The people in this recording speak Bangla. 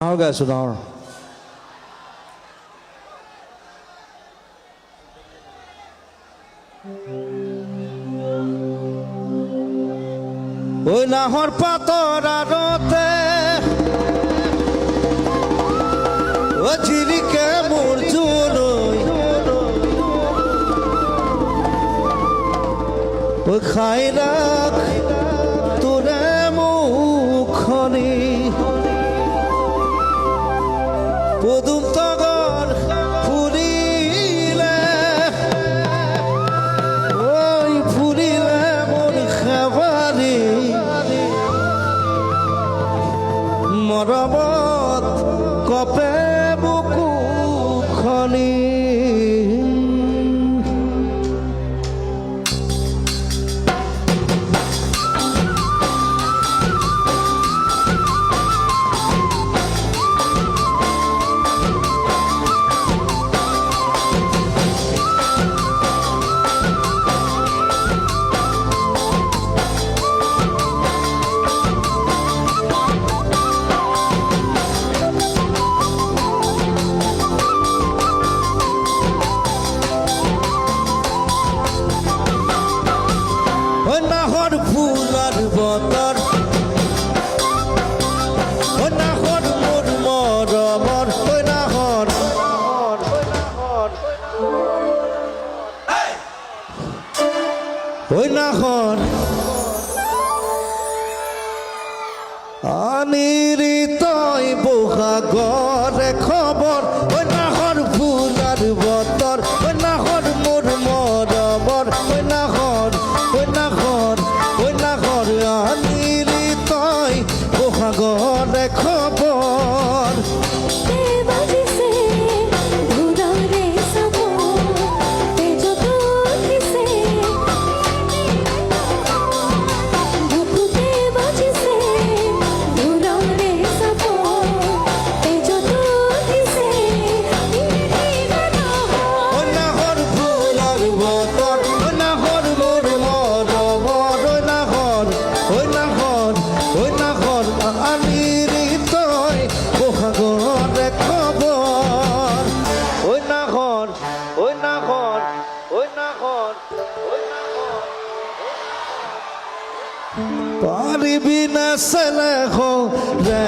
ဟုတ်ကဲ့ဆိုတော့ওই নাহর পাতর আড়তে ও চিরিকে মোর চুলই ও খাই রাখ তোরে মুখনি পদুম তগর ফুরিলে ওই ফুরিলে মন খাবারি মরমত কপে বুকু খনি নাহর ফুলার বতর ও নাহর মোর মরমর ও নাহর ওই নাহর অনিরিতই বোহা গরে খবর ওই নাহর ফুলার বতর ওই নাহর মোর মরমর ওই নাহর অনিরিতই বোহা গরে খবর পারিবি না সেলে হো রে